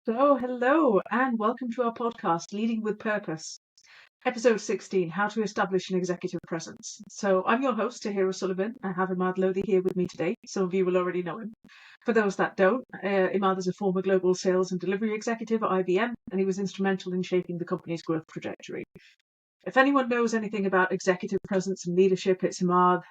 So, hello and welcome to our podcast, Leading with Purpose, episode 16, How to Establish an Executive Presence. So, I'm your host, Tahira Sullivan. I have Imad Lodi here with me today. Some of you will already know him. For those that don't, Imad is a former global sales and delivery executive at IBM, and he was instrumental in shaping the company's growth trajectory. If anyone knows anything about executive presence and leadership, it's Imad.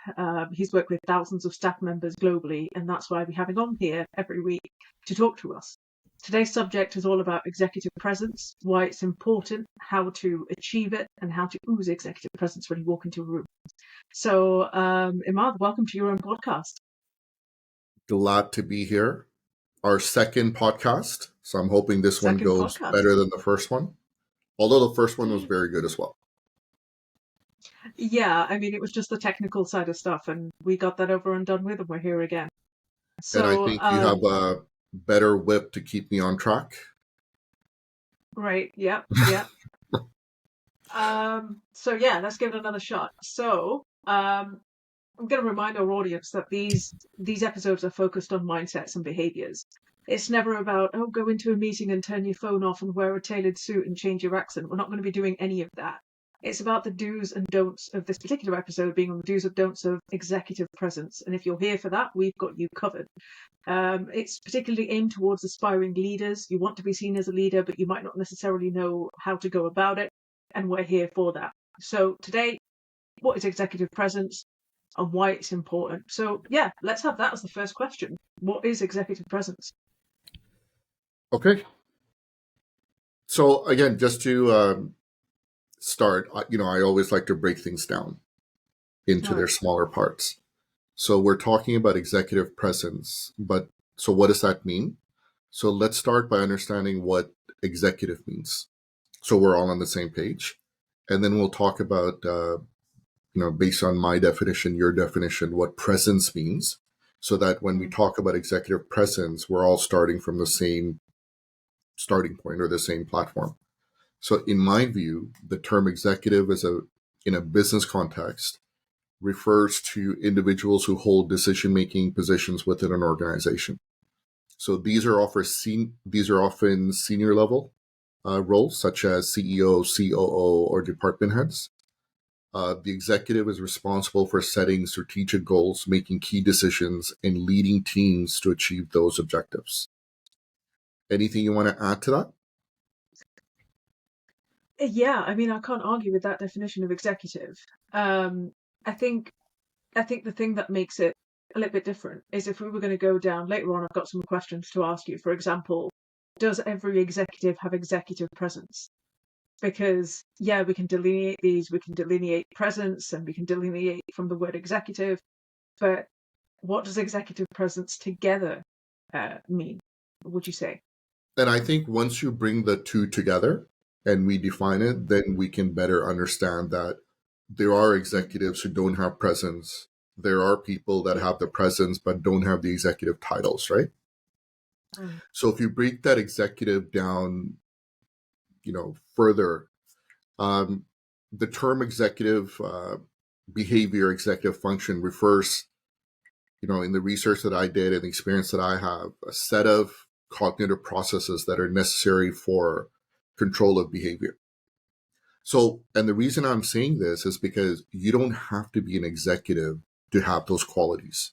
He's worked with thousands of staff members globally, and that's why we have him on here every week to talk to us. Today's subject is all about executive presence, why it's important, how to achieve it, and how to ooze executive presence when you walk into a room. So, Imad, welcome to your own podcast. Glad to be here. Our second podcast. So I'm hoping this one goes better than the first one. Although the first one was very good as well. Yeah, I mean, it was just the technical side of stuff, and we got that over and done with, and we're here again. So, and I think you have a better whip to keep me on track. Right. Yep. So yeah, let's give it another shot. So I'm going to remind our audience that these episodes are focused on mindsets and behaviors. It's never about, go into a meeting and turn your phone off and wear a tailored suit and change your accent. We're not going to be doing any of that. It's about the do's and don'ts of this particular episode being on the do's and don'ts of executive presence. And if you're here for that, we've got you covered. It's particularly aimed towards aspiring leaders. You want to be seen as a leader, but you might not necessarily know how to go about it. And we're here for that. So today, what is executive presence and why it's important? So yeah, let's have that as the first question. What is executive presence? Okay. So again, just to start, I always like to break things down into their smaller parts. So we're talking about executive presence, but so what does that mean? So let's start by understanding what executive means. So we're all on the same page. And then we'll talk about, based on my definition, your definition, what presence means, so that when we talk about executive presence, we're all starting from the same starting point or the same platform. So in my view, the term executive in a business context refers to individuals who hold decision-making positions within an organization. So these are often senior level roles, such as CEO, COO, or department heads. The executive is responsible for setting strategic goals, making key decisions, and leading teams to achieve those objectives. Anything you want to add to that? Yeah, I mean, I can't argue with that definition of executive. I think the thing that makes it a little bit different is if we were going to go down later on, I've got some questions to ask you. For example, does every executive have executive presence? Because, yeah, we can delineate these, we can delineate presence, and we can delineate from the word executive, but what does executive presence together mean, would you say? And I think once you bring the two together and we define it, then we can better understand that there are executives who don't have presence. There are people that have the presence but don't have the executive titles, right? So if you break that executive down, further, the term executive behavior, executive function refers, in the research that I did and the experience that I have, a set of cognitive processes that are necessary for control of behavior. So, and the reason I'm saying this is because you don't have to be an executive to have those qualities,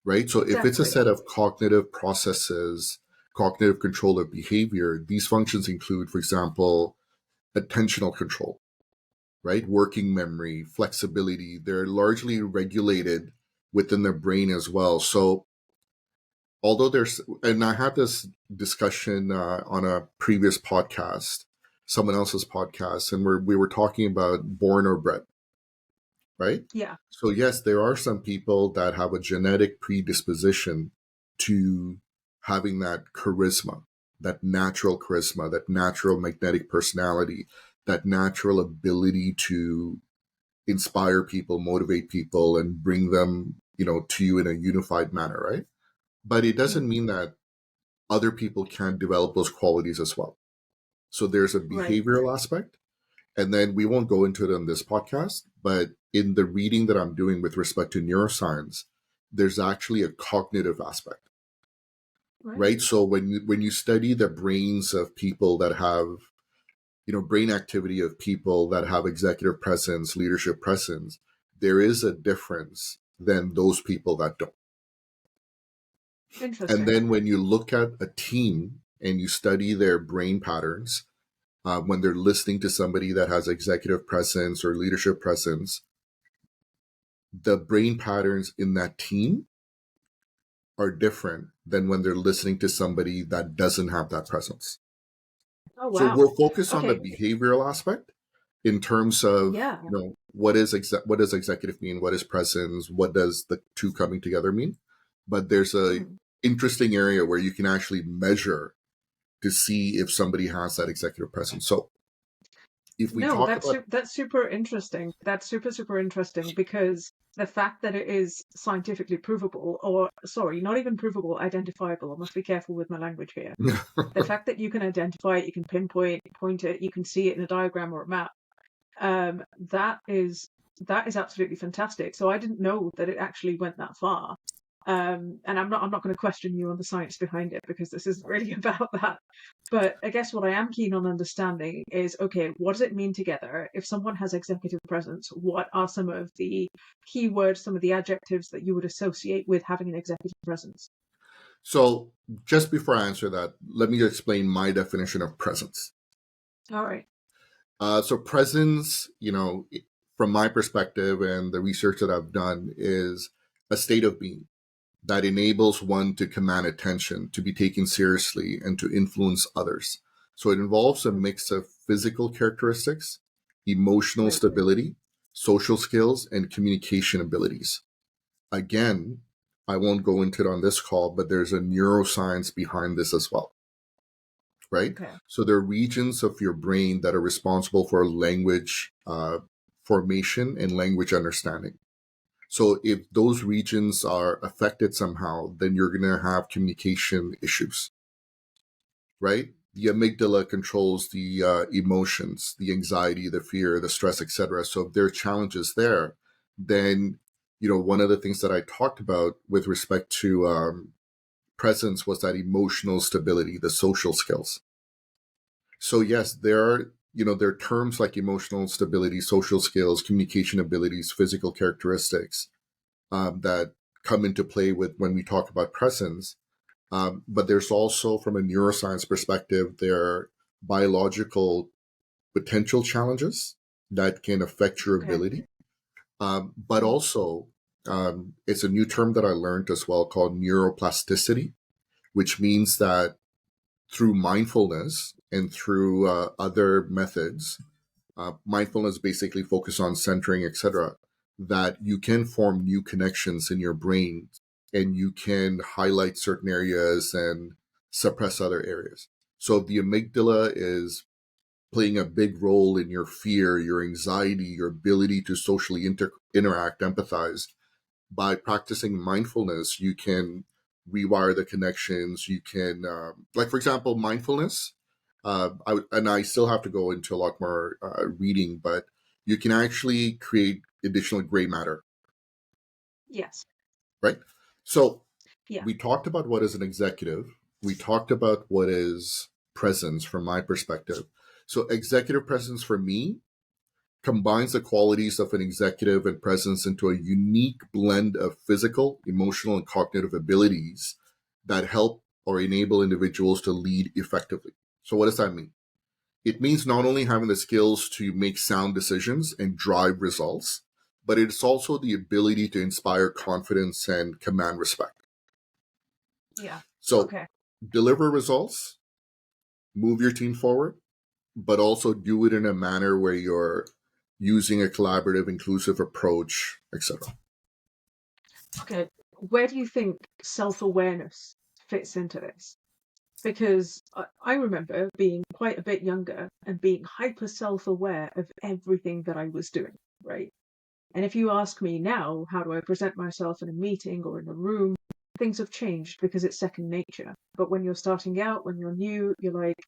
right? So if it's a set of cognitive processes, cognitive control of behavior, these functions include, for example, attentional control, right? Working memory, flexibility. They're largely regulated within the brain as well. So although and I had this discussion on a previous podcast, someone else's podcast, and we were talking about born or bred, right? Yeah. So yes, there are some people that have a genetic predisposition to having that charisma, that natural magnetic personality, that natural ability to inspire people, motivate people, and bring them, to you in a unified manner, right? But it doesn't mean that other people can't develop those qualities as well. So there's a behavioral aspect. And then we won't go into it on this podcast, but in the reading that I'm doing with respect to neuroscience, there's actually a cognitive aspect. Right. right? So when you study the brains of people that have, brain activity of people that have executive presence, leadership presence, there is a difference than those people that don't. And Interesting. then when you look at a team and you study their brain patterns, when they're listening to somebody that has executive presence or leadership presence, the brain patterns in that team are different than when they're listening to somebody that doesn't have that presence. Oh, So wow. we'll focus on the Okay. behavioral aspect in terms of, Yeah. what does executive mean? What is presence? What does the two coming together mean? But there's a Hmm. interesting area where you can actually measure to see if somebody has that executive presence. So if we No, talk about, that's super interesting. That's super interesting because the fact that it is scientifically provable, or sorry, not even provable, identifiable. I must be careful with my language here. The fact that you can identify it, you can point it, you can see it in a diagram or a map. Um, that is that is absolutely fantastic. So I didn't know that it actually went that far. And I'm not going to question you on the science behind it because this isn't really about that. But I guess what I am keen on understanding is, okay, what does it mean together? If someone has executive presence, what are some of the keywords, some of the adjectives that you would associate with having an executive presence? so just before I answer that, let me explain my definition of presence. All right. So presence, from my perspective and the research that I've done, is a state of being that enables one to command attention, to be taken seriously, and to influence others. So it involves a Mm, mix of physical characteristics, emotional right. stability, social skills, and communication abilities. Again, I won't go into it on this call, but there's a neuroscience behind this as well, right? Okay. So there are regions of your brain that are responsible for language formation and language understanding. So if those regions are affected somehow, then you're going to have communication issues, right? The amygdala controls the emotions, the anxiety, the fear, the stress, etc. So if there are challenges there, then one of the things that I talked about with respect to presence was that emotional stability, the social skills. So yes, there are terms like emotional stability, social skills, communication abilities, physical characteristics that come into play with when we talk about presence. But there's also, from a neuroscience perspective, there are biological potential challenges that can affect your Okay. ability. But Mm, also, it's a new term that I learned as well called neuroplasticity, which means that through mindfulness and through other methods, mindfulness basically focus on centering, etc., that you can form new connections in your brain and you can highlight certain areas and suppress other areas. So the amygdala is playing a big role in your fear, your anxiety, your ability to socially interact, empathize. By practicing mindfulness, you can rewire the connections. You can, like, for example, mindfulness. And I still have to go into a lot more reading, but you can actually create additional gray matter, yes. right? So Yeah. we talked about what is an executive. We talked about what is presence from my perspective. So executive presence for me combines the qualities of an executive and presence into a unique blend of physical, emotional, and cognitive abilities that help or enable individuals to lead effectively. So, what does that mean? It means not only having the skills to make sound decisions and drive results, but it's also the ability to inspire confidence and command respect. Yeah. So, Okay. deliver results, move your team forward, but also do it in a manner where you're using a collaborative, inclusive approach, etc. Okay. Where do you think self-awareness fits into this? Because I remember being quite a bit younger and being hyper self-aware of everything that I was doing, right? And if you ask me now, how do I present myself in a meeting or in a room, things have changed because it's second nature. But when you're starting out, when you're new, you're like,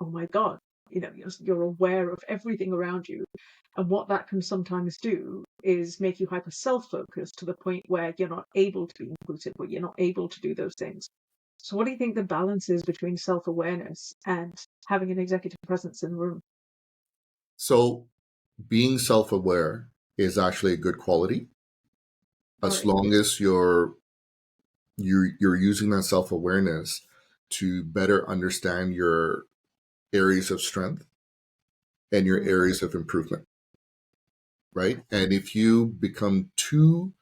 oh my God, you're aware of everything around you. And what that can sometimes do is make you hyper self-focused to the point where you're not able to be inclusive or you're not able to do those things. So what do you think the balance is between self-awareness and having an executive presence in the room? So being self-aware is actually a good quality All as right. long as you're using that self-awareness to better understand your areas of strength and your Mm, areas of improvement, right? And if you become too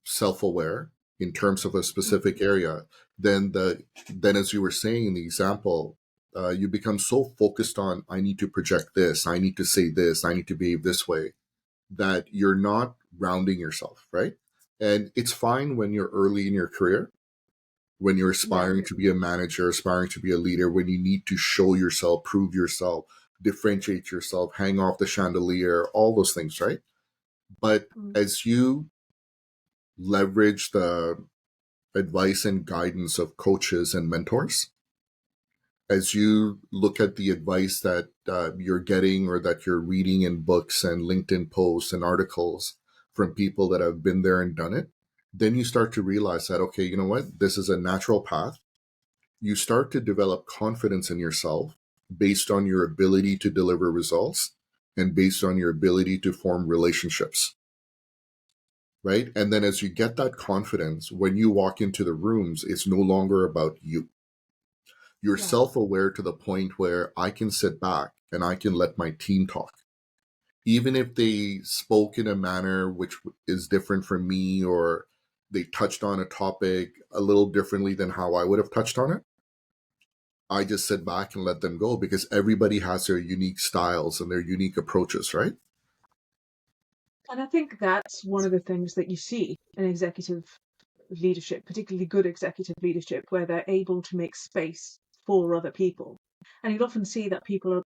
self-aware in terms of a mm, specific area, then as you were saying in the example, you become so focused on I need to project this, I need to say this, I need to behave this way, that you're not rounding yourself, right? And it's fine when you're early in your career, when you're yeah. aspiring to be a manager, aspiring to be a leader, when you need to show yourself, prove yourself, differentiate yourself, hang off the chandelier, all those things, right? But Mm, as you leverage the advice and guidance of coaches and mentors, as you look at the advice that you're getting or that you're reading in books and LinkedIn posts and articles from people that have been there and done it, then you start to realize that, okay, you know what? This is a natural path. You start to develop confidence in yourself based on your ability to deliver results and based on your ability to form relationships, right? And then as you get that confidence, when you walk into the rooms, it's no longer about you. You're yeah. self aware to the point where I can sit back and I can let my team talk. Even if they spoke in a manner which is different from me, or they touched on a topic a little differently than how I would have touched on it, I just sit back and let them go because everybody has their unique styles and their unique approaches, right? And I think that's one of the things that you see in executive leadership, particularly good executive leadership, where they're able to make space for other people. And you'll often see that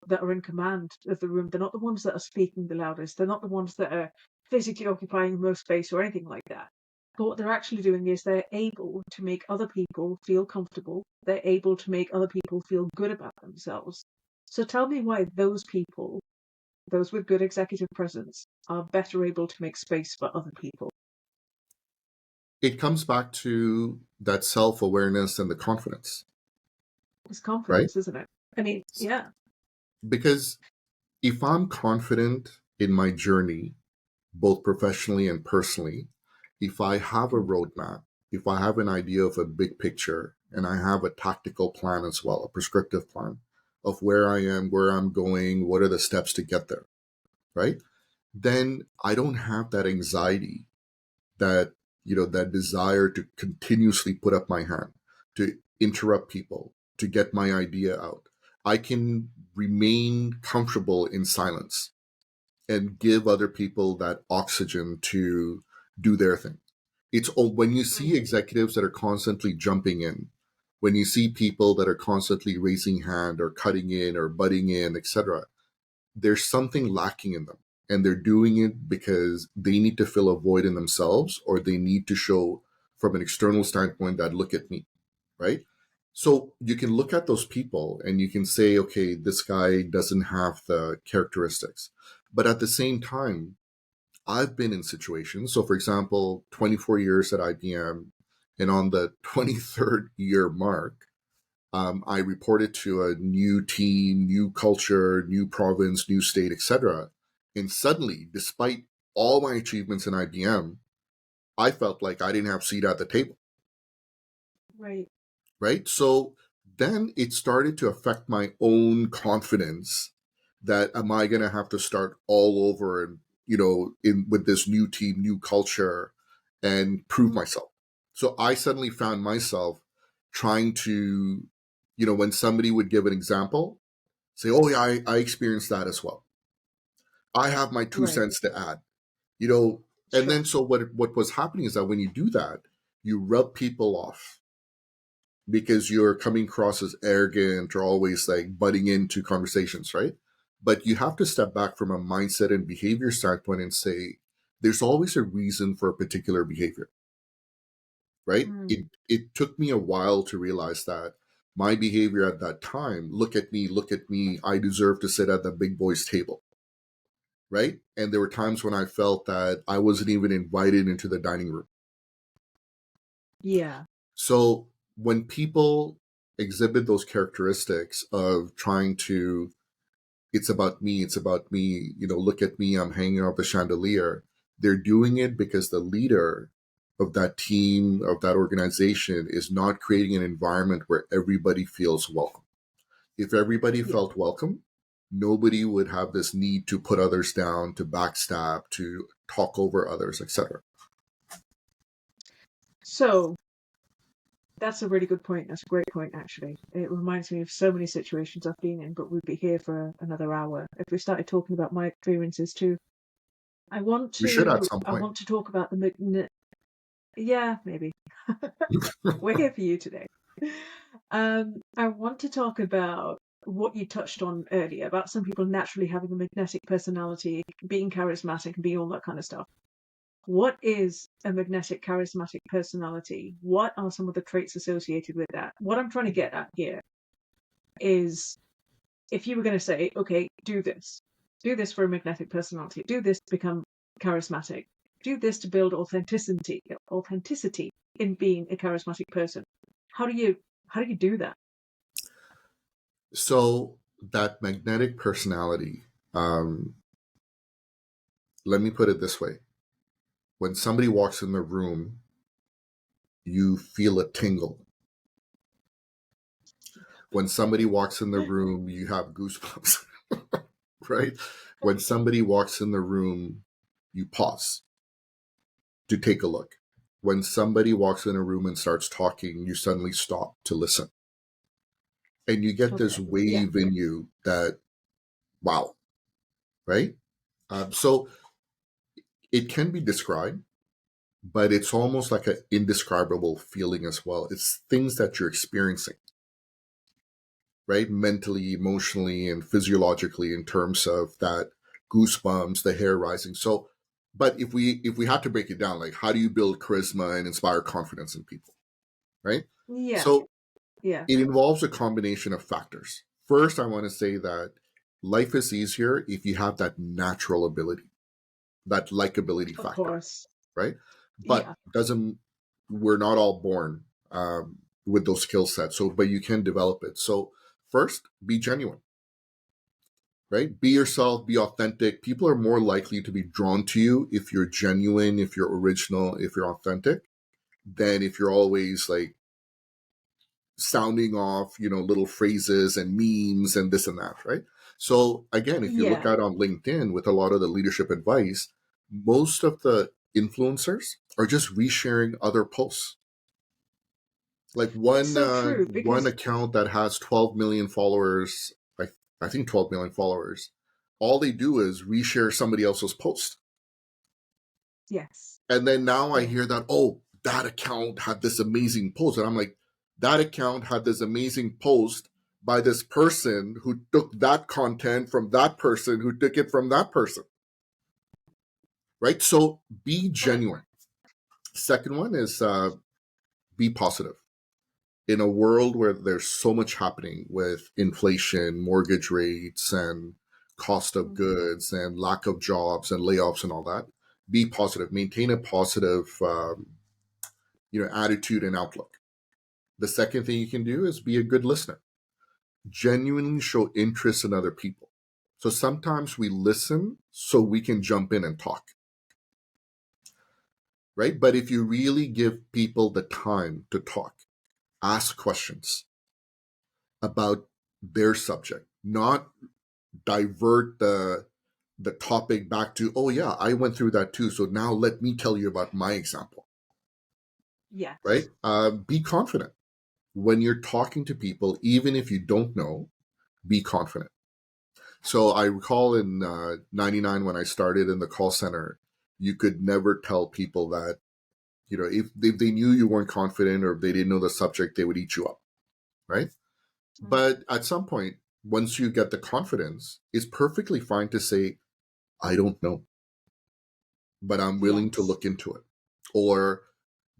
that are in command of the room, they're not the ones that are speaking the loudest. They're not the ones that are physically occupying the most space or anything like that. But what they're actually doing is they're able to make other people feel comfortable. They're able to make other people feel good about themselves. So tell me why those people, those with good executive presence, are better able to make space for other people. It comes back to that self awareness and the confidence, It's right? confidence, isn't it? I mean, yeah. Because if I'm confident in my journey, both professionally and personally, if I have a Mm, roadmap, if I have an idea of a big picture, and I have a tactical plan as well, a prescriptive plan of where I am, where I'm going, what are the steps to get there, right? Then I don't have that anxiety, that that desire to continuously put up my hand, to interrupt people, to get my idea out. I can remain comfortable in silence and give other people that oxygen to do their thing. It's when you see mm, executives that are constantly jumping in, when you see people that are constantly raising hand or cutting in or butting in, etc., there's something lacking in them. And they're doing it because they need to fill a void in themselves, or they need to show from an external standpoint that look at me, right? So you can look at those people and you can say, okay, this guy doesn't have the characteristics. But at the same time, I've been in situations. So, for example, 24 years at IBM, and on the 23rd year mark, I reported to a new team, new culture, new province, new state, etc. And suddenly, despite all my achievements in IBM, I felt like I didn't have a seat at the table, right. right? So then it started to affect my own confidence, that am I going to have to start all over and, in with this new team, new culture, and prove Mm, myself. So I suddenly found myself trying to, when somebody would give an example, say, oh yeah, I experienced that as well. I have my two right. cents to add, you know. And Sure. then so what was happening is that when you do that, you rub people off because you're coming across as arrogant or always like butting into conversations, right? But you have to step back from a mindset and behavior standpoint and say, there's always a reason for a particular behavior, right? Mm, It took me a while to realize that my behavior at that time, look at me, I deserve to sit at the big boys table, right? And there were times when I felt that I wasn't even invited into the dining room. yeah. So when people exhibit those characteristics of trying to, it's about me, look at me, I'm hanging off the chandelier, they're doing it because the leader of that team, of that organization, is not creating an environment where everybody feels welcome. If everybody felt welcome, nobody would have this need to put others down, to backstab, to talk over others, etc. So that's a really good point. That's a great point, actually. It reminds me of so many situations I've been in, but we'd be here for another hour if we started talking about my experiences too. I want We should at to. some I point. want to talk about the. Yeah, maybe. We're here for you today. I want to talk about what you touched on earlier about some people naturally having a magnetic personality, being charismatic, and being all that kind of stuff. What is a magnetic, charismatic personality? What are some of the traits associated with that? What I'm trying to get at here is if you were going to say, okay, do this for a magnetic personality, do this to become charismatic, do this to build authenticity in being a charismatic person. How do you do that? So that magnetic personality, let me put it this way. When somebody walks in the room, you feel a tingle. When somebody walks in the room, you have goosebumps, right? When somebody walks in the room, you pause to take a look. When somebody walks in a room and starts talking, you suddenly stop to listen. And you get this Okay. Yeah. wave in you that, wow, right? So it can be described, but it's almost like an indescribable feeling as well. It's things that you're experiencing, right? Mentally, emotionally, and physiologically, in terms of that goosebumps, the hair rising. So, but if we had to break it down, like how do you build charisma and inspire confidence in people, right? Yeah. So Yeah. it involves a combination of factors. First, I want to say that life is easier if you have that natural ability, that likability Of factor, course. right? But Yeah. doesn't we're not all born with those skill sets. So, but you can develop it. So, first, be genuine, right? Be yourself, be authentic. People are more likely to be drawn to you if you're genuine, if you're original, if you're authentic, than if you're always like sounding off, little phrases and memes and this and that, right? So again, if you look Yeah. at on LinkedIn with a lot of the leadership advice, most of the influencers are just resharing other posts. Like It's so true one because account that has 12 million followers, I think 12 million followers, all they do is reshare somebody else's post. yes. And then now I Yeah. hear that, oh, that account had this amazing post. And I'm like, that account had this amazing post by this person who took that content from that person who took it from that person. Right? So be genuine. Second one is be positive. In a world where there's so much happening with inflation, mortgage rates, and cost of Mhm. goods, and lack of jobs, and layoffs, and all that, be positive. Maintain a positive attitude and outlook. The second thing you can do is be a good listener. Genuinely show interest in other people. So sometimes we listen so we can jump in and talk, right? But if you really give people the time to talk, ask questions about their subject, not divert the topic back to, oh yeah, I went through that too. So now let me tell you about my example, right? Yes. Be confident when you're talking to people, even if you don't know. Be confident. So I recall in '99 when I started in the call center, you could never tell people that, if they knew you weren't confident or if they didn't know the subject, they would eat you up, right? Mm. But at some point, once you get the confidence, it's perfectly fine to say, I don't know, but I'm willing to Yes. look into it. Or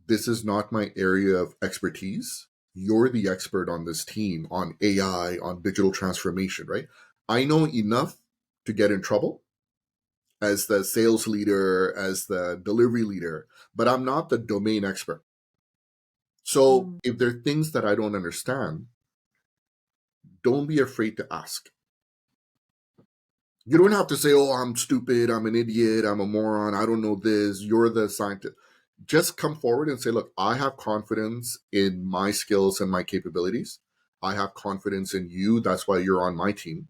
this is not my area of expertise. You're the expert on this team, on AI, on digital transformation, right? I know enough to get in trouble as the sales leader, as the delivery leader, but I'm not the domain expert. So if there are things that I don't understand, don't be afraid to ask. You don't have to say, oh, I'm stupid, I'm an idiot, I'm a moron, I don't know this, you're the scientist. Just come forward and say, look, I have confidence in my skills and my capabilities. I have confidence in you. That's why you're on my team.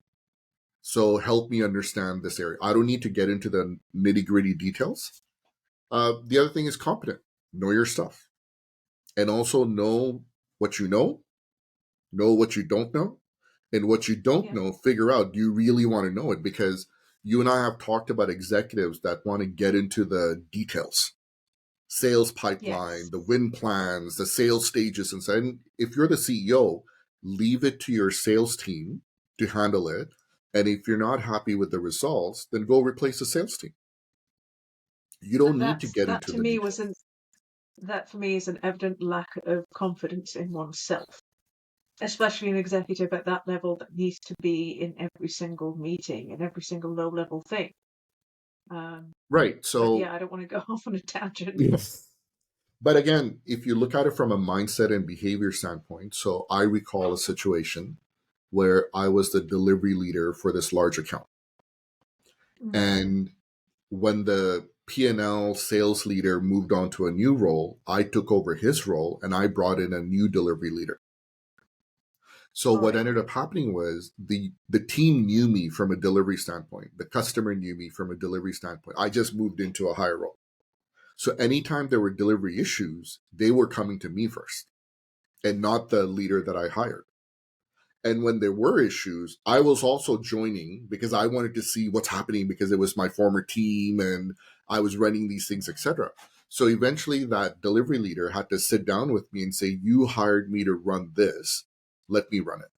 So help me understand this area. I don't need to get into the nitty gritty details. The other thing is competent. Know your stuff. And also know what you know what you don't know. And what you don't know, figure out, do you really want to know it? Because you and I have talked about executives that want to get into the details, sales pipeline, the win plans, the sales stages, and so. And if you're the CEO, leave it to your sales team to handle it. And if you're not happy with the results, then go replace the sales team. You don't need to get into the details. That for me is an evident lack of confidence in oneself, especially an executive at that level that needs to be in every single meeting and every single low-level thing. Right. So, but yeah, I don't want to go off on a tangent. Yes. But again, if you look at it from a mindset and behavior standpoint, so I recall a situation where I was the delivery leader for this large account. And when the P&L sales leader moved on to a new role, I took over his role and I brought in a new delivery leader. So what ended up happening was the team knew me from a delivery standpoint. The customer knew me from a delivery standpoint. I just moved into a higher role. So anytime there were delivery issues, they were coming to me first and not the leader that I hired. And when there were issues, I was also joining because I wanted to see what's happening because it was my former team and I was running these things, etc. So eventually that delivery leader had to sit down with me and say, you hired me to run this. Let me run it.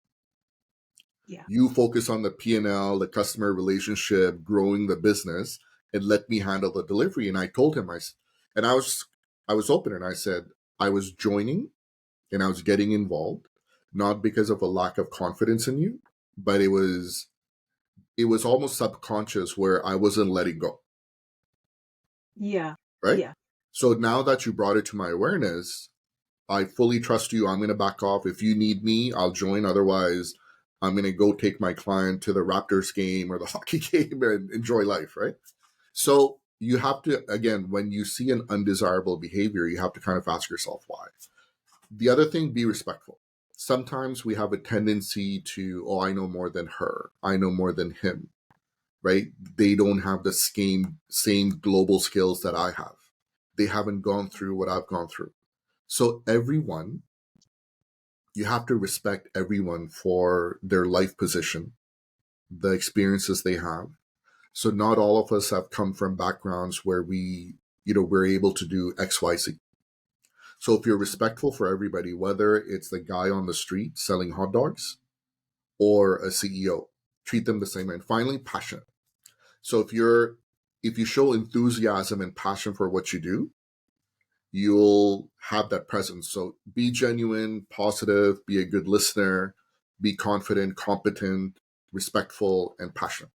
Yeah. You focus on the P&L, the customer relationship, growing the business, and let me handle the delivery. And I told him, I was open and I said, I was joining and I was getting involved, not because of a lack of confidence in you, but it was almost subconscious where I wasn't letting go. Yeah. Right? Yeah. So now that you brought it to my awareness, I fully trust you. I'm going to back off. If you need me, I'll join. Otherwise, I'm going to go take my client to the Raptors game or the hockey game and enjoy life, right? So you have to, again, when you see an undesirable behavior, you have to kind of ask yourself why. The other thing, be respectful. Sometimes we have a tendency to, oh, I know more than her. I know more than him, right? They don't have the same global skills that I have. They haven't gone through what I've gone through. So everyone, you have to respect everyone for their life position, the experiences they have. So not all of us have come from backgrounds where we're able to do X, Y, Z. So if you're respectful for everybody, whether it's the guy on the street selling hot dogs or a CEO, treat them the same way. And finally, passionate. So if you show enthusiasm and passion for what you do, you'll have that presence. So be genuine, positive, be a good listener, be confident, competent, respectful, and passionate.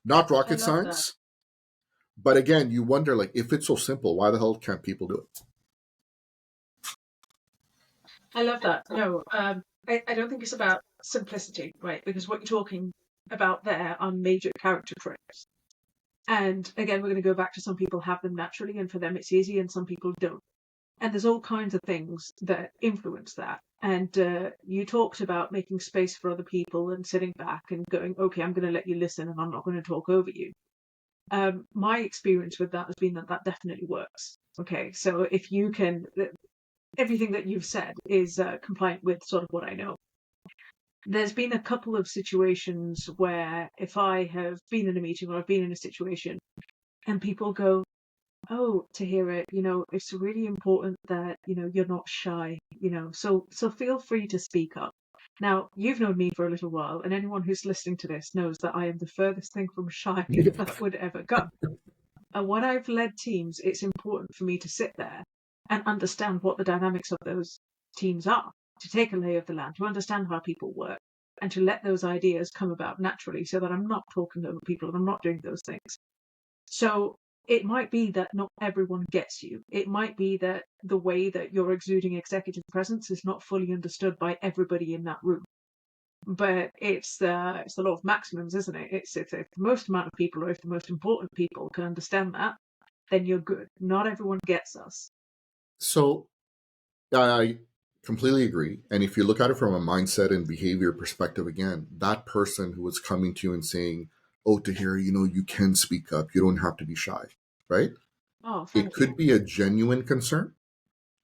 Not rocket science, but again, you wonder, like, if it's so simple, why the hell can't people do it? I love that. No, I don't think it's about simplicity, right? Because what you're talking about there are major character traits. And again, we're going to go back to some people have them naturally, and for them it's easy, and some people don't. And there's all kinds of things that influence that. And you talked about making space for other people and sitting back and going, okay, I'm going to let you listen and I'm not going to talk over you. My experience with that has been that definitely works. Okay, so if you can, everything that you've said is compliant with sort of what I know. There's been a couple of situations where if I have been in a meeting or I've been in a situation and people go, oh, to hear it, it's really important that, you're not shy, so feel free to speak up. Now, you've known me for a little while, and anyone who's listening to this knows that I am the furthest thing from shy that would ever come. And when I've led teams, it's important for me to sit there and understand what the dynamics of those teams are, to take a lay of the land, to understand how people work, and to let those ideas come about naturally so that I'm not talking over people and I'm not doing those things. So it might be that not everyone gets you. It might be that the way that you're exuding executive presence is not fully understood by everybody in that room. But it's the law of maximums, isn't it? It's if the most amount of people, or if the most important people can understand that, then you're good. Not everyone gets us. So I completely agree. And if you look at it from a mindset and behavior perspective, again, that person who was coming to you and saying, "Oh, Tahir, you can speak up. You don't have to be shy," right? Oh, It thank you. could be a genuine concern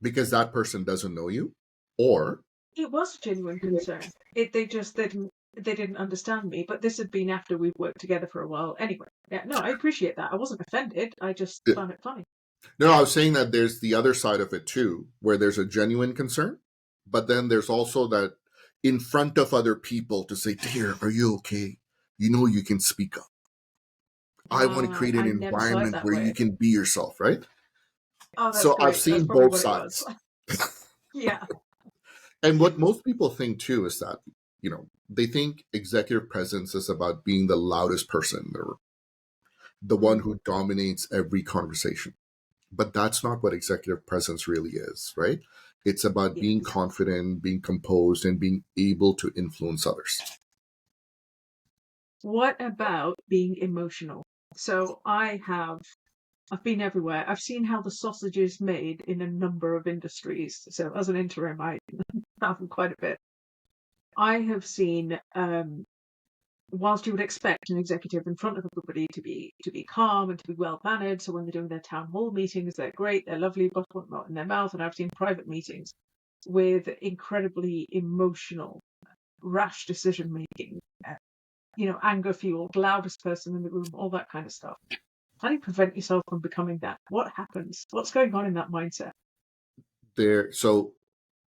because that person doesn't know you, or It was a genuine concern. They didn't understand me. But this had been after we've worked together for a while. Anyway, yeah, no, I appreciate that. I wasn't offended. I just found it funny. no, I was saying that there's the other side of it too, where there's a genuine concern, but then there's also that in front of other people to say, "Dear, are you okay? You can speak up. I want to create an I never saw it environment that where you way. can be yourself," right? Oh, that's So I've great. That's seen probably both what it was. sides. Yeah. And what most people think too is that, they think executive presence is about being the loudest person in the room, the one Mm, who dominates every conversation. But that's not what executive presence really is, right? It's about being yes. confident, being composed, and being able to influence others. What about being emotional? So I've been everywhere. I've seen how the sausage is made in a number of industries. So as an interim, I travel quite a bit. I have seen, whilst you would expect an executive in front of everybody to be calm and to be well mannered, so when they're doing their town hall meetings, they're great, they're lovely, but not in their mouth. And I've seen private meetings with incredibly emotional, rash decision making, anger fueled, loudest person in the room, all that kind of stuff. How do you prevent yourself from becoming that? What happens? What's going on in that mindset? So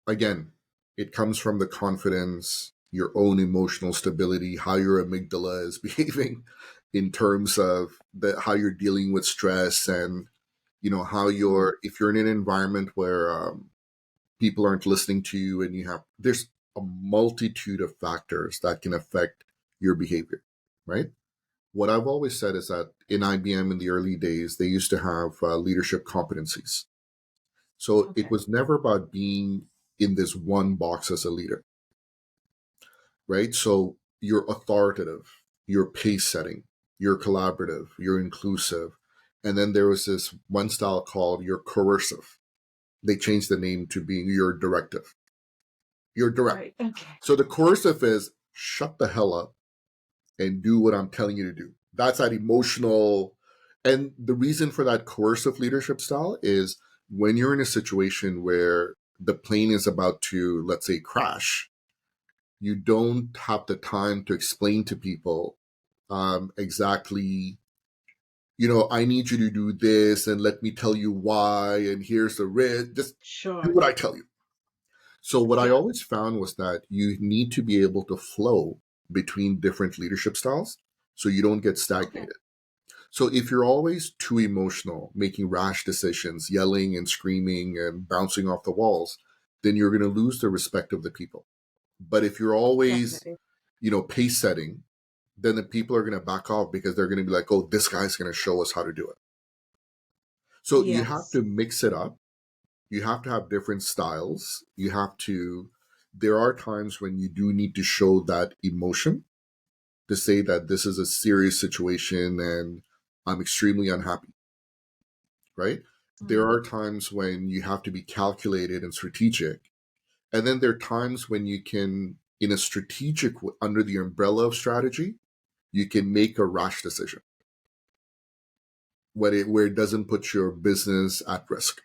again, it comes from the confidence, your own emotional stability, how your amygdala is behaving in terms of how you're dealing with stress, and how Mm, if you're in an environment where people aren't listening to you, and there's a multitude of factors that can affect your behavior, right? What I've always said is that in IBM in the early days, they used to have leadership competencies. So it okay. was never about being in this one box as a leader, right? So you're authoritative, you're pace setting, you're collaborative, you're inclusive. And then there was this one style called you're coercive. They changed the name to being you're directive. You're direct. Right. Okay. So the coercive is shut the hell up and do what I'm telling you to do. That's that emotional. And the reason for that coercive leadership style is when you're in a situation where the plane is about to, let's say, crash, you don't have the time to explain to people exactly, I need you to do this and let me tell you why, and here's the risk. Just do Sure. what I tell you. So what I Yeah. always found was that you need to be able to flow between different leadership styles so you don't get Okay. stagnated. So if you're always too emotional, making rash decisions, yelling and screaming and bouncing off the walls, then you're going to lose the respect of the people. But if you're always, Definitely. pace setting, then the people are going to back off because they're going to be like, "Oh, this guy's going to show us how to do it." So you have Yes. to mix it up. You have to have different styles. There are times when you do need to show that emotion to say that this is a serious situation and I'm extremely unhappy, right? There Mm, are times when you have to be calculated and strategic. And then there are times when you can, in a under the umbrella of strategy, you can make a rash decision where it doesn't put your business at risk.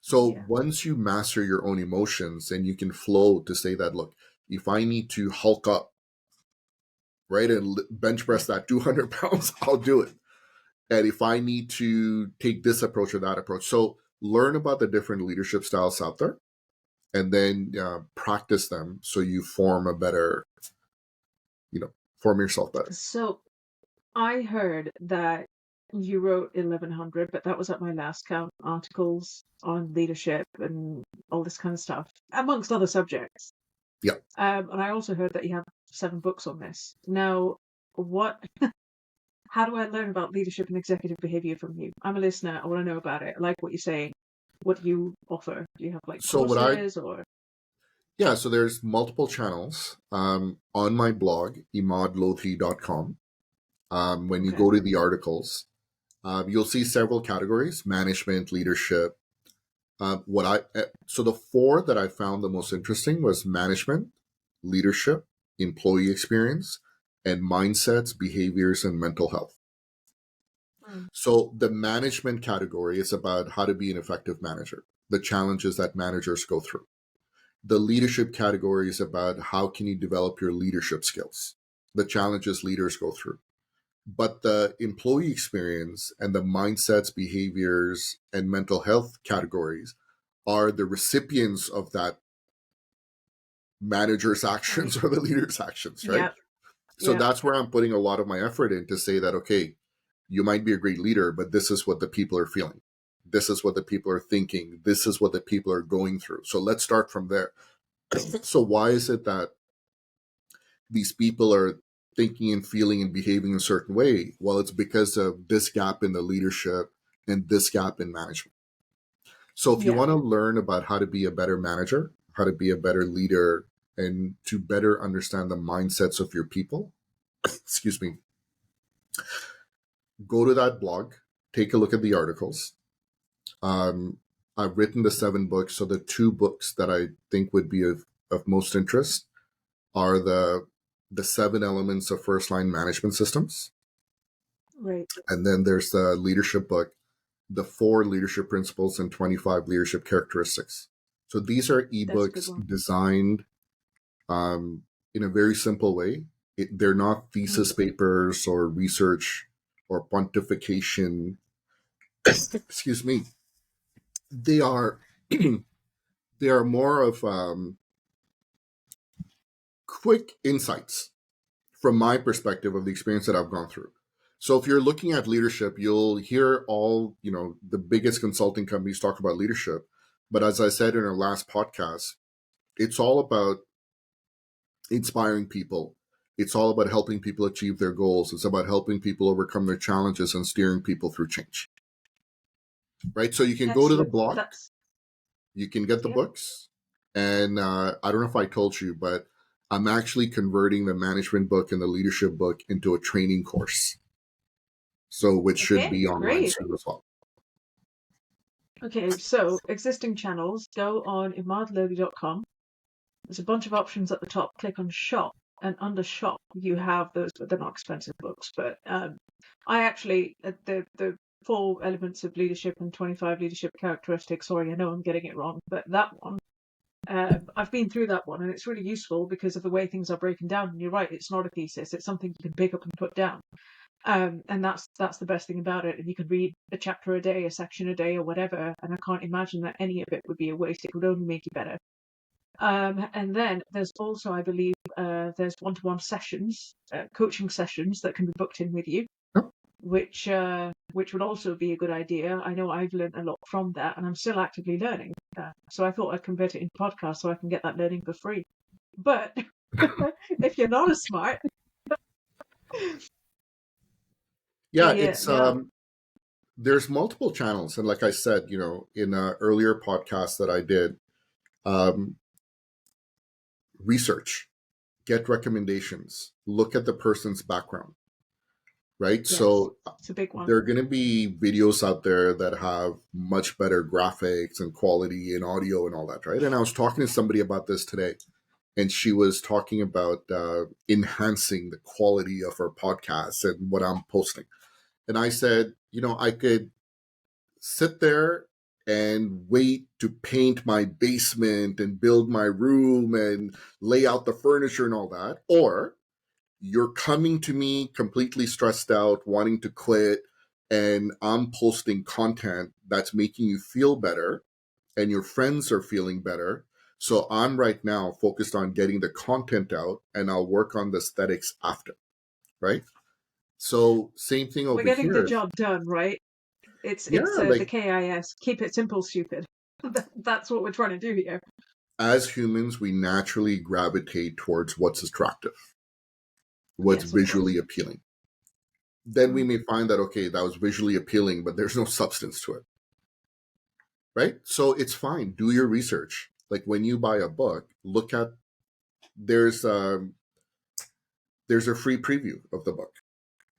So yeah. once you master your own emotions and you can flow to say that, look, if I need to hulk up, right, and bench press that 200 pounds, I'll do it. And if I need to take this approach or that approach. So learn about the different leadership styles out there and then practice them so you form yourself better. So I heard that you wrote 1100, but that was at my last count, articles on leadership and all this kind of stuff, amongst other subjects. Yeah. And I also heard that you have 7 books on this. Now, what? how do I learn about leadership and executive behavior from you? I'm a listener. I want to know about it. I like what you're saying. What do you offer? Do you have like So what I courses or? Yeah, so there's multiple channels on my blog, imadlothi.com. When you Okay. go to the articles, you'll see several categories: management, leadership. So the four that I found the most interesting was management, leadership, employee experience, and mindsets, behaviors, and mental health. Mm. So the management category is about how to be an effective manager, the challenges that managers go through. The leadership category is about how can you develop your leadership skills, the challenges leaders go through. But the employee experience and the mindsets, behaviors, and mental health categories are the recipients of that manager's Right. actions or the leader's actions, right? Yeah. So Yeah. that's where I'm putting a lot of my effort in to say that, okay, you might be a great leader, but this is what the people are feeling. This is what the people are thinking. This is what the people are going through. So let's start from there. So why is it that these people are thinking and feeling and behaving a certain way? Well, it's because of this gap in the leadership and this gap in management. So if you Yeah. want to learn about how to be a better manager, how to be a better leader, and to better understand the mindsets of your people, excuse me, go to that blog, take a look at the articles. Um, I've written the 7 books. So the 2 books that I think would be of most interest are the 7 elements of first line management systems. Right. And then there's the leadership book, the 4 leadership principles and 25 leadership characteristics. So these are That's a good ebooks one. designed in a very simple way. They're not Mm. thesis papers or research or pontification. Excuse me. They are they are more of quick insights from my perspective of the experience that I've gone through. So if you're looking at leadership, you'll hear all, the biggest consulting companies talk about leadership. But as I said in our last podcast, it's all about inspiring people. It's all about helping people achieve their goals. It's about helping people overcome their challenges and steering people through change. Right? So you can go to the Excellent. blog, That's you can get the yeah. books. And I don't know if I told you, but I'm actually converting the management book and the leadership book into a training course. So which should Okay. be online Great. soon as well. Okay. So existing channels. Go on imadlodi.com. There's a bunch of options at the top. Click on shop, and under shop you have those, but they're not expensive books. But I actually the 4 elements of leadership and 25 leadership characteristics. Sorry, I know I'm getting it wrong, but that one. I've been through that one, and it's really useful because of the way things are broken down. And you're right; it's not a thesis; it's something you can pick up and put down. And that's the best thing about it. And you can read a chapter a day, a section a day, or whatever. And I can't imagine that any of it would be a waste. It would only make you better. And then there's also, I believe, there's one-to-one sessions, coaching sessions that can be booked in with you, Yep. which would also be a good idea. I know I've learned a lot from that, and I'm still actively learning. So I thought I'd convert it into podcast so I can get that learning for free. But if you're not as smart, Yeah, yeah, it's yeah, there's multiple channels, and like I said, in an earlier podcast that I did, um, research, get recommendations, look at the person's background, right? yes, So it's a big one. there are going to be videos out there that have much better graphics and quality and audio and all that, right? And I was talking to somebody about this today, and she was talking about enhancing the quality of her podcast and what I'm posting. And I said, I could sit there and wait to paint my basement and build my room and lay out the furniture and all that. Or you're coming to me completely stressed out, wanting to quit, and I'm posting content that's making you feel better and your friends are feeling better. So I'm right now focused on getting the content out and I'll work on the aesthetics after, right? So same thing We're over getting the here. job done, right? Yeah, It's the like KIS. Keep it simple, stupid. That's what we're trying to do here. as humans, we naturally gravitate towards what's attractive, what's Yes, of visually course. appealing. then we may find that, okay, that was visually appealing, but there's no substance to it. Right? So it's fine. Do your research. Like when you buy a book, look at there's a free preview of the book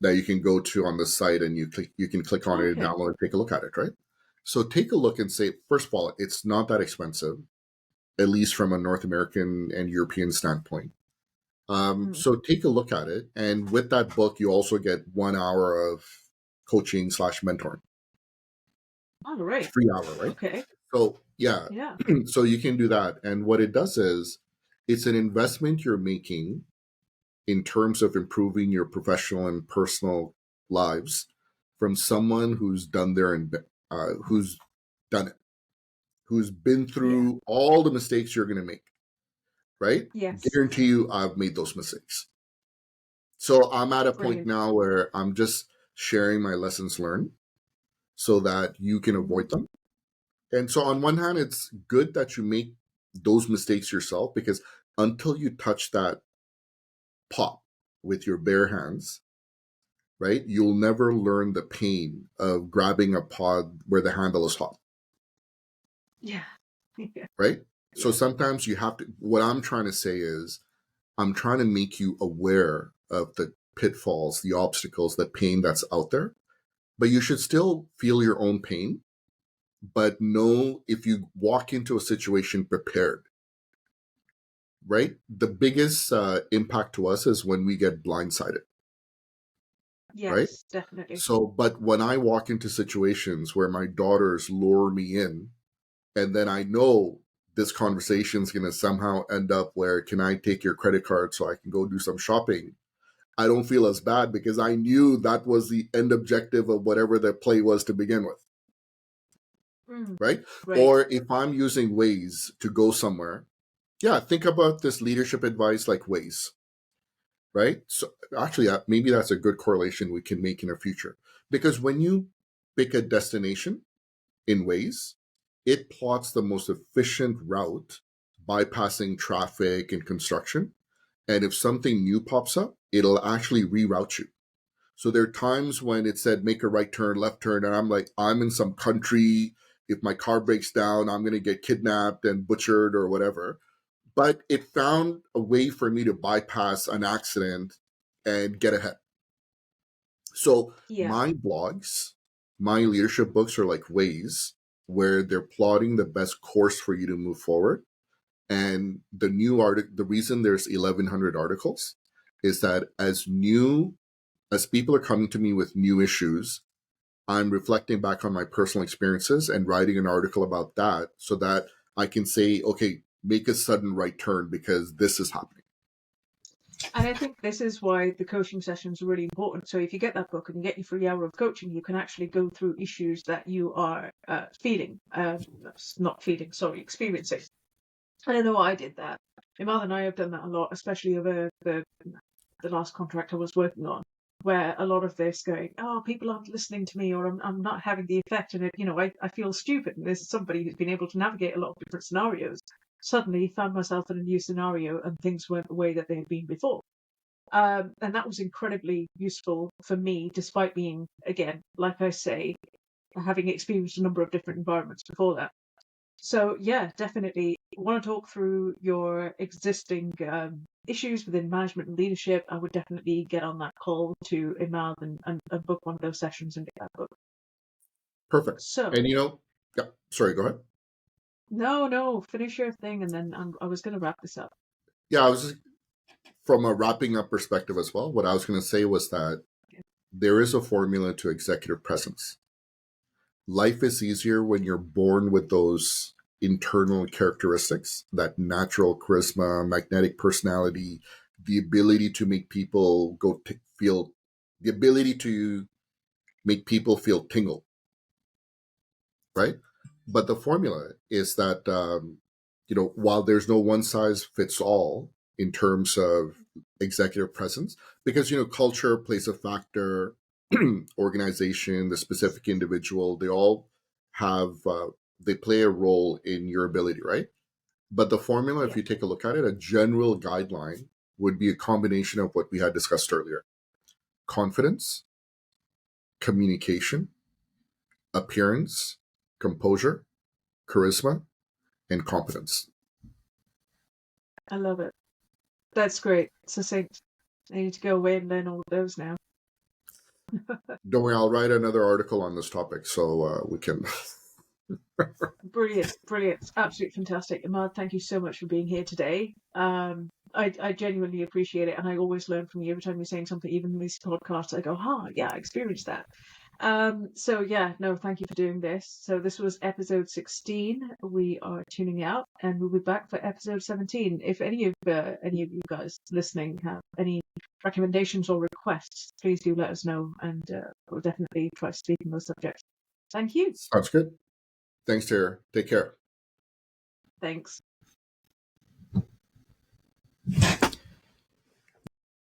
that you can go to on the site, and you can click on it and download and take a look at it, right? So take a look and say, first of all, it's not that expensive, at least from a North American and European standpoint. So take a look at it, and with that book, you also get 1 hour of coaching / mentoring. Oh, right. Free hour, right? Okay. So yeah, so you can do that, and what it does is it's an investment you're making in terms of improving your professional and personal lives from someone who's done there and who's done it, who's been through all the mistakes you're going to make, right? Yes. Guarantee you I've made those mistakes. So I'm at a point Brilliant. now where I'm just sharing my lessons learned so that you can avoid them. And so on one hand, it's good that you make those mistakes yourself, because until you touch that pot with your bare hands, right, you'll never learn the pain of grabbing a pod where the handle is hot. Yeah. Right? So sometimes you have to, what I'm trying to say is, I'm trying to make you aware of the pitfalls, the obstacles, the pain that's out there. But you should still feel your own pain, but know if you walk into a situation prepared. Right? The biggest impact to us is when we get blindsided. Yes, right? Definitely. So, but when I walk into situations where my daughters lure me in, and then I know this conversation is going to somehow end up where, can I take your credit card so I can go do some shopping? I don't feel as bad because I knew that was the end objective of whatever the play was to begin with. Right? Or if I'm using Waze to go somewhere, think about this leadership advice like Waze. Right? So actually, maybe that's a good correlation we can make in the future. Because when you pick a destination in Waze, it plots the most efficient route, bypassing traffic and construction. And if something new pops up, it'll actually reroute you. So there are times when it said make a right turn, left turn, and I'm like, I'm in some country. If my car breaks down, I'm going to get kidnapped and butchered or whatever. But it found a way for me to bypass an accident and get ahead. So my blogs, my leadership books are like Ways, where they're plotting the best course for you to move forward. And the new article, the reason there's 1,100 articles is that as people are coming to me with new issues, I'm reflecting back on my personal experiences and writing an article about that so that I can say, okay, make a sudden right turn because this is happening. And I think this is why the coaching sessions are really important. So if you get that book and you get your free hour of coaching, you can actually go through issues that you are experiencing. And I know I did that. My mother and I have done that a lot, especially over the last contract I was working on, where a lot of this going, oh, people aren't listening to me, or I'm not having the effect, and I feel stupid. And this is somebody who's been able to navigate a lot of different scenarios. Suddenly found myself in a new scenario and things weren't the way that they had been before. And that was incredibly useful for me, despite being, again, like I say, having experienced a number of different environments before that. So yeah, definitely want to talk through your existing issues within management and leadership. I would definitely get on that call to Imad and book one of those sessions and get that book. Perfect. So, and sorry, go ahead. No, finish your thing, and then I was going to wrap this up. Yeah, I was just, from a wrapping up perspective as well, what I was going to say was that there is a formula to executive presence. Life is easier when you're born with those internal characteristics, that natural charisma, magnetic personality, the ability to make people the ability to make people feel tingle, right? But the formula is that, while there's no one size fits all in terms of executive presence, because, culture plays a factor, organization, the specific individual, they all have, they play a role in your ability, right? But the formula, if you take a look at it, a general guideline would be a combination of what we had discussed earlier: confidence, communication, appearance, composure, charisma, and competence. I love it. That's great. Succinct. I need to go away and learn all of those now. Don't worry, I'll write another article on this topic so we can. Brilliant, brilliant. Absolutely fantastic. Ahmad, thank you so much for being here today. I genuinely appreciate it, and I always learn from you every time you're saying something, even in these podcasts. I go, yeah, I experienced that. So yeah, no, thank you for doing this. So this was episode 16. We are tuning out, and we'll be back for episode 17. If any of you guys listening have any recommendations or requests, please do let us know, and we'll definitely try to speak on those subjects. Thank you. Sounds good. Thanks, Tara. Take care. Thanks.